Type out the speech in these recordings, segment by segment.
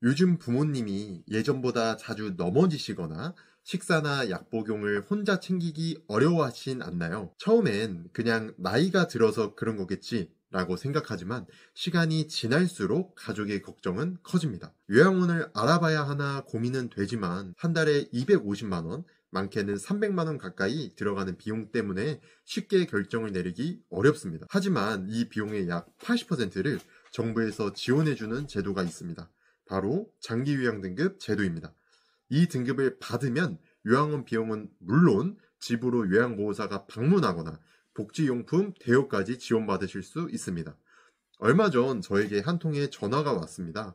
요즘 부모님이 예전보다 자주 넘어지시거나 식사나 약 복용을 혼자 챙기기 어려워하진 않나요? 처음엔 그냥 나이가 들어서 그런 거겠지 라고 생각하지만 시간이 지날수록 가족의 걱정은 커집니다. 요양원을 알아봐야 하나 고민은 되지만 한 달에 250만 원, 많게는 300만 원 가까이 들어가는 비용 때문에 쉽게 결정을 내리기 어렵습니다. 하지만 이 비용의 약 80%를 정부에서 지원해주는 제도가 있습니다. 바로 장기 요양 등급 제도입니다. 이 등급을 받으면 요양원 비용은 물론 집으로 요양보호사가 방문하거나 복지용품 대여까지 지원받으실 수 있습니다. 얼마 전 저에게 한 통의 전화가 왔습니다.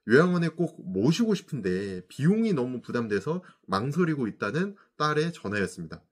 요양원에 꼭 모시고 싶은데 비용이 너무 부담돼서 망설이고 있다는 딸의 전화였습니다.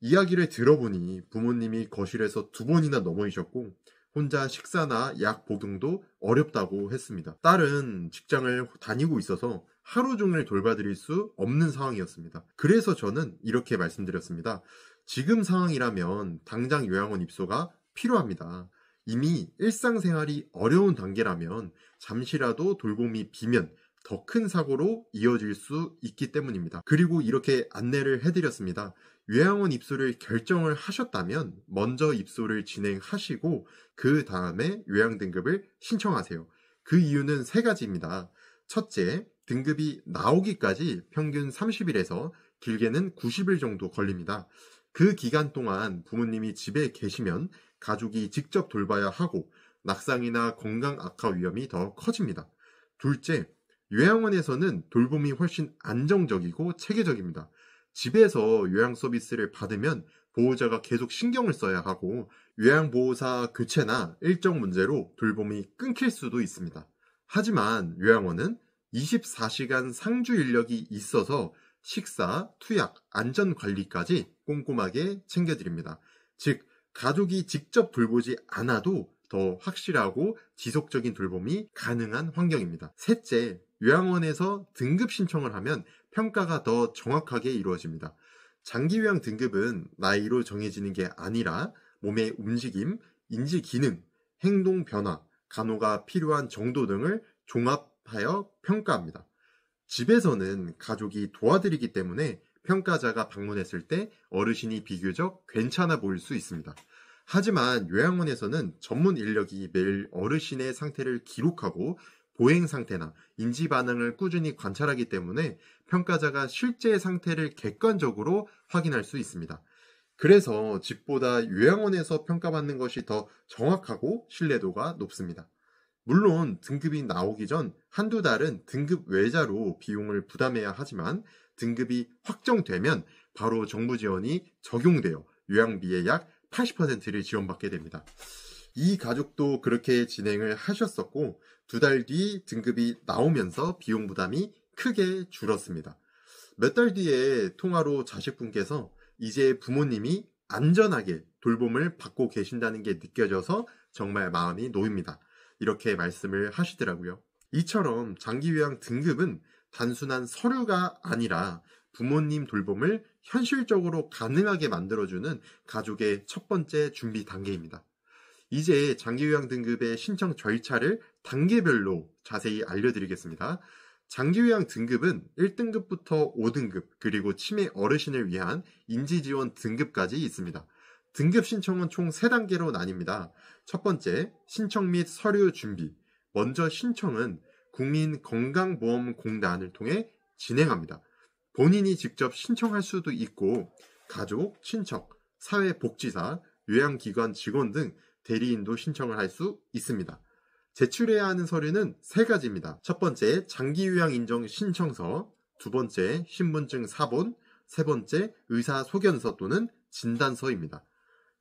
이야기를 들어보니 부모님이 거실에서 2번이나 넘어지셨고 혼자 식사나 약 복용도 어렵다고 했습니다. 딸은 직장을 다니고 있어서 하루 종일 돌봐드릴 수 없는 상황이었습니다. 그래서 저는 이렇게 말씀드렸습니다. 지금 상황이라면 당장 요양원 입소가 필요합니다. 이미 일상생활이 어려운 단계라면 잠시라도 돌봄이 비면 더 큰 사고로 이어질 수 있기 때문입니다. 그리고 이렇게 안내를 해드렸습니다. 요양원 입소를 결정을 하셨다면 먼저 입소를 진행하시고 그 다음에 요양 등급을 신청하세요. 그 이유는 3가지입니다. 첫째, 등급이 나오기까지 평균 30일에서 길게는 90일 정도 걸립니다. 그 기간 동안 부모님이 집에 계시면 가족이 직접 돌봐야 하고 낙상이나 건강 악화 위험이 더 커집니다. 둘째, 요양원에서는 돌봄이 훨씬 안정적이고 체계적입니다. 집에서 요양 서비스를 받으면 보호자가 계속 신경을 써야 하고 요양보호사 교체나 일정 문제로 돌봄이 끊길 수도 있습니다. 하지만 요양원은 24시간 상주 인력이 있어서 식사, 투약, 안전관리까지 꼼꼼하게 챙겨드립니다. 즉, 가족이 직접 돌보지 않아도 더 확실하고 지속적인 돌봄이 가능한 환경입니다. 셋째, 요양원에서 등급 신청을 하면 평가가 더 정확하게 이루어집니다. 장기요양 등급은 나이로 정해지는 게 아니라 몸의 움직임, 인지 기능, 행동 변화, 간호가 필요한 정도 등을 종합하여 평가합니다. 집에서는 가족이 도와드리기 때문에 평가자가 방문했을 때 어르신이 비교적 괜찮아 보일 수 있습니다. 하지만 요양원에서는 전문 인력이 매일 어르신의 상태를 기록하고 보행 상태나 인지 반응을 꾸준히 관찰하기 때문에 평가자가 실제 상태를 객관적으로 확인할 수 있습니다. 그래서 집보다 요양원에서 평가받는 것이 더 정확하고 신뢰도가 높습니다. 물론 등급이 나오기 전 한두 달은 등급 외자로 비용을 부담해야 하지만 등급이 확정되면 바로 정부 지원이 적용되어 요양비의 약 80%를 지원받게 됩니다. 이 가족도 그렇게 진행을 하셨었고 2달 뒤 등급이 나오면서 비용 부담이 크게 줄었습니다. 몇 달 뒤에 통화로 자식분께서 이제 부모님이 안전하게 돌봄을 받고 계신다는 게 느껴져서 정말 마음이 놓입니다. 이렇게 말씀을 하시더라고요. 이처럼 장기요양 등급은 단순한 서류가 아니라 부모님 돌봄을 현실적으로 가능하게 만들어주는 가족의 첫 번째 준비 단계입니다. 이제 장기요양 등급의 신청 절차를 단계별로 자세히 알려드리겠습니다. 장기요양 등급은 1등급부터 5등급 그리고 치매 어르신을 위한 인지지원 등급까지 있습니다. 등급 신청은 총 3단계로 나뉩니다. 첫 번째, 신청 및 서류 준비. 먼저 신청은 국민건강보험공단을 통해 진행합니다. 본인이 직접 신청할 수도 있고 가족, 친척, 사회복지사, 요양기관 직원 등 대리인도 신청을 할 수 있습니다. 제출해야 하는 서류는 3가지입니다. 첫 번째, 장기요양 인정 신청서, 두 번째, 신분증 사본, 세 번째, 의사소견서 또는 진단서입니다.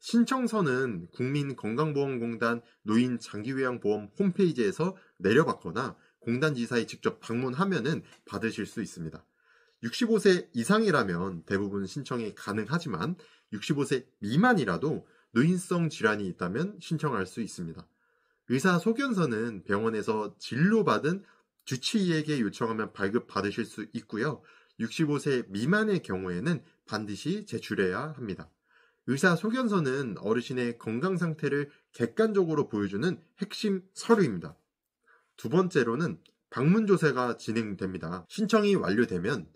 신청서는 국민건강보험공단 노인장기요양보험 홈페이지에서 내려받거나 공단지사에 직접 방문하면 받으실 수 있습니다. 65세 이상이라면 대부분 신청이 가능하지만 65세 미만이라도 노인성 질환이 있다면 신청할 수 있습니다. 의사소견서는 병원에서 진료받은 주치의에게 요청하면 발급받으실 수 있고요. 65세 미만의 경우에는 반드시 제출해야 합니다. 의사소견서는 어르신의 건강 상태를 객관적으로 보여주는 핵심 서류입니다. 두 번째로는 방문조사가 진행됩니다. 신청이 완료되면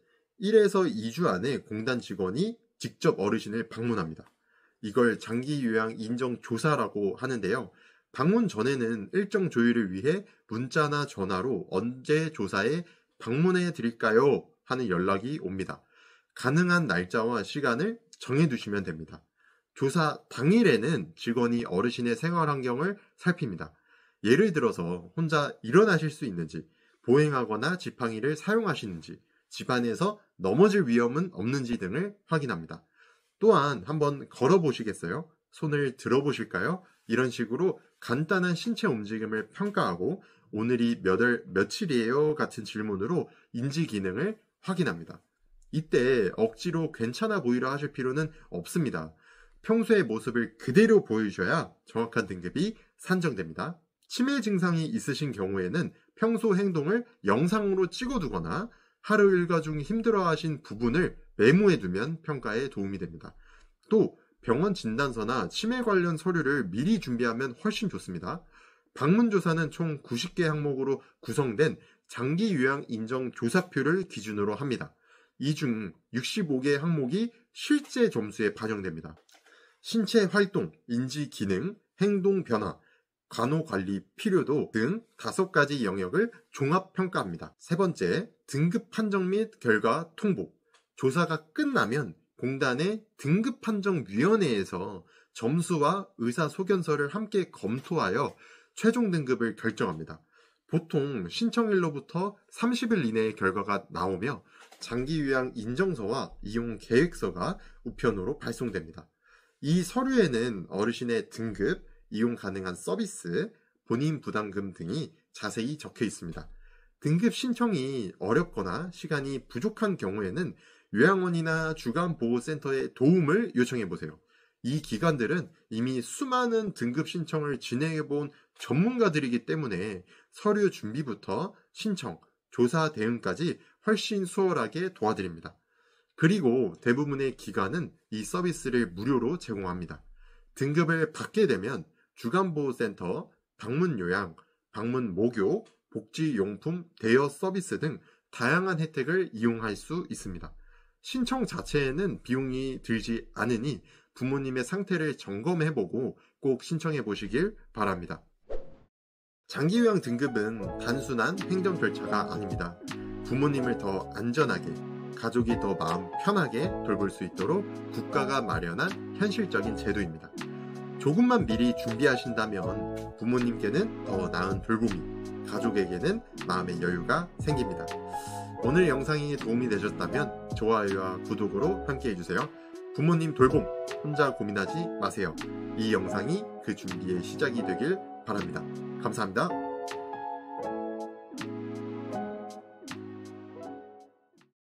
1에서 2주 안에 공단 직원이 직접 어르신을 방문합니다. 이걸 장기 요양 인정 조사라고 하는데요. 방문 전에는 일정 조율을 위해 문자나 전화로 언제 조사에 방문해 드릴까요? 하는 연락이 옵니다. 가능한 날짜와 시간을 정해두시면 됩니다. 조사 당일에는 직원이 어르신의 생활 환경을 살핍니다. 예를 들어서 혼자 일어나실 수 있는지, 보행하거나 지팡이를 사용하시는지, 집안에서 넘어질 위험은 없는지 등을 확인합니다. 또한 한번 걸어보시겠어요? 손을 들어보실까요? 이런 식으로 간단한 신체 움직임을 평가하고 오늘이 몇 월 며칠이에요? 같은 질문으로 인지 기능을 확인합니다. 이때 억지로 괜찮아 보이려 하실 필요는 없습니다. 평소의 모습을 그대로 보여주셔야 정확한 등급이 산정됩니다. 치매 증상이 있으신 경우에는 평소 행동을 영상으로 찍어두거나 하루 일과 중 힘들어하신 부분을 메모해두면 평가에 도움이 됩니다. 또 병원 진단서나 치매 관련 서류를 미리 준비하면 훨씬 좋습니다. 방문조사는 총 90개 항목으로 구성된 장기 요양 인정 조사표를 기준으로 합니다. 이 중 65개 항목이 실제 점수에 반영됩니다. 신체 활동, 인지 기능, 행동 변화, 간호관리 필요도 등 5가지 영역을 종합평가합니다. 세 번째, 등급 판정 및 결과 통보. 조사가 끝나면 공단의 등급판정위원회에서 점수와 의사소견서를 함께 검토하여 최종 등급을 결정합니다. 보통 신청일로부터 30일 이내에 결과가 나오며 장기요양 인정서와 이용 계획서가 우편으로 발송됩니다. 이 서류에는 어르신의 등급, 이용 가능한 서비스, 본인 부담금 등이 자세히 적혀 있습니다. 등급 신청이 어렵거나 시간이 부족한 경우에는 요양원이나 주간보호센터의 도움을 요청해보세요. 이 기관들은 이미 수많은 등급 신청을 진행해본 전문가들이기 때문에 서류 준비부터 신청, 조사 대응까지 훨씬 수월하게 도와드립니다. 그리고 대부분의 기관은 이 서비스를 무료로 제공합니다. 등급을 받게 되면 주간보호센터, 방문요양, 방문목욕, 복지용품, 대여 서비스 등 다양한 혜택을 이용할 수 있습니다. 신청 자체에는 비용이 들지 않으니 부모님의 상태를 점검해보고 꼭 신청해보시길 바랍니다. 장기요양 등급은 단순한 행정 절차가 아닙니다. 부모님을 더 안전하게, 가족이 더 마음 편하게 돌볼 수 있도록 국가가 마련한 현실적인 제도입니다. 조금만 미리 준비하신다면 부모님께는 더 나은 돌봄이, 가족에게는 마음의 여유가 생깁니다. 오늘 영상이 도움이 되셨다면 좋아요와 구독으로 함께 해주세요. 부모님 돌봄 혼자 고민하지 마세요. 이 영상이 그 준비의 시작이 되길 바랍니다. 감사합니다.